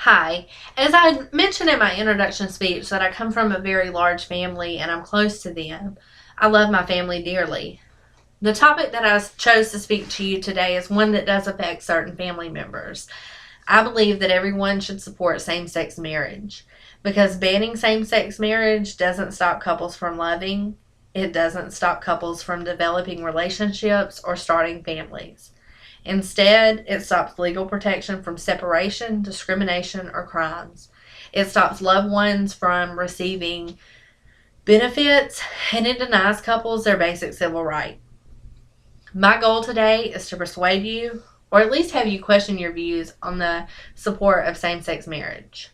Hi. As I mentioned in my introduction speech that I come from a very large family and I'm close to them, I love my family dearly. The topic that I chose to speak to you today is one that does affect certain family members. I believe that everyone should support same-sex marriage because banning same-sex marriage doesn't stop couples from loving. It doesn't stop couples from developing relationships or starting families. Instead, it stops legal protection from separation, discrimination, or crimes. It stops loved ones from receiving benefits, and it denies couples their basic civil right. My goal today is to persuade you, or at least have you question your views on the support of same-sex marriage.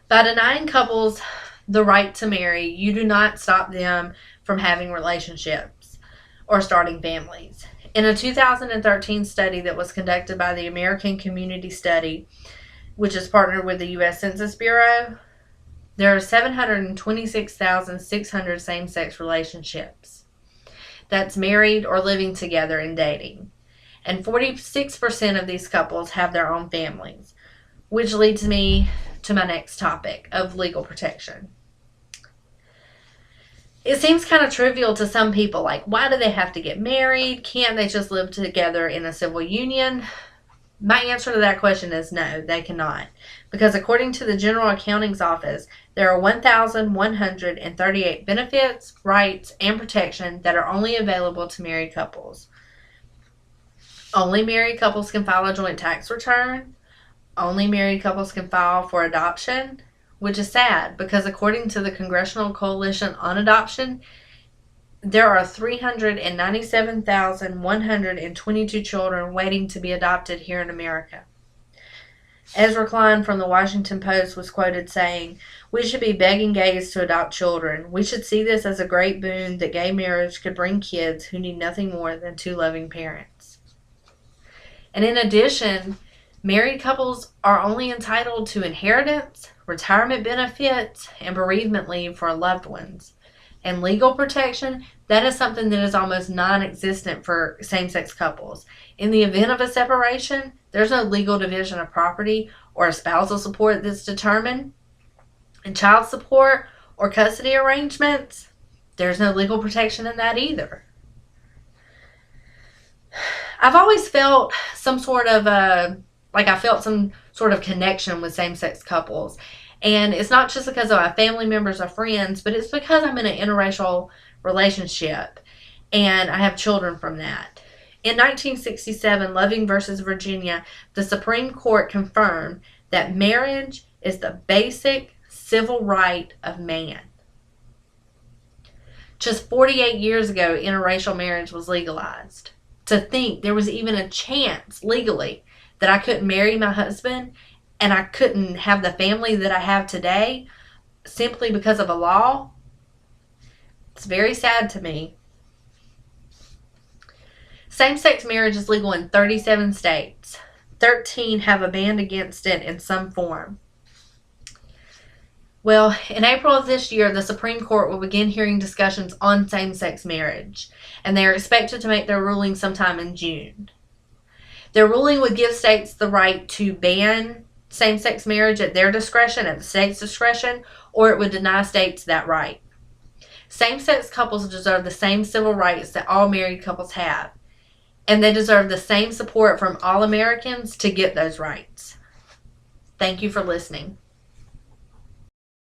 By denying couples the right to marry, you do not stop them from having relationships or starting families. In a 2013 study that was conducted by the American Community Study, which is partnered with the U.S. Census Bureau, there are 726,600 same-sex relationships. That's married or living together and dating. And 46% of these couples have their own families, which leads me to my next topic of legal protection. It seems kind of trivial to some people, like, why do they have to get married? Can't they just live together in a civil union? My answer to that question is no, they cannot. Because according to the General Accounting's Office, there are 1,138 benefits, rights, and protection that are only available to married couples. Only married couples can file a joint tax return. Only married couples can file for adoption, which is sad because according to the Congressional Coalition on Adoption, there are 397,122 children waiting to be adopted here in America. Ezra Klein from the Washington Post was quoted saying, "We should be begging gays to adopt children. We should see this as a great boon that gay marriage could bring kids who need nothing more than two loving parents." And in addition, married couples are only entitled to inheritance, retirement benefits, and bereavement leave for loved ones. And legal protection, that is something that is almost non-existent for same-sex couples. In the event of a separation, there's no legal division of property or a spousal support that's determined. And child support or custody arrangements, there's no legal protection in that either. I've always felt some sort of connection with same-sex couples. And it's not just because of my family members or friends, but it's because I'm in an interracial relationship and I have children from that. In 1967, Loving versus Virginia, the Supreme Court confirmed that marriage is the basic civil right of man. Just 48 years ago, interracial marriage was legalized. To think there was even a chance legally that I couldn't marry my husband and I couldn't have the family that I have today simply because of a law, it's very sad to me. Same-sex marriage is legal in 37 states. 13 have a ban against it in some form. Well, in April of this year, the Supreme Court will begin hearing discussions on same-sex marriage, and they are expected to make their ruling sometime in June. Their ruling would give states the right to ban same-sex marriage at their discretion, at the state's discretion, or it would deny states that right. Same-sex couples deserve the same civil rights that all married couples have, and they deserve the same support from all Americans to get those rights. Thank you for listening.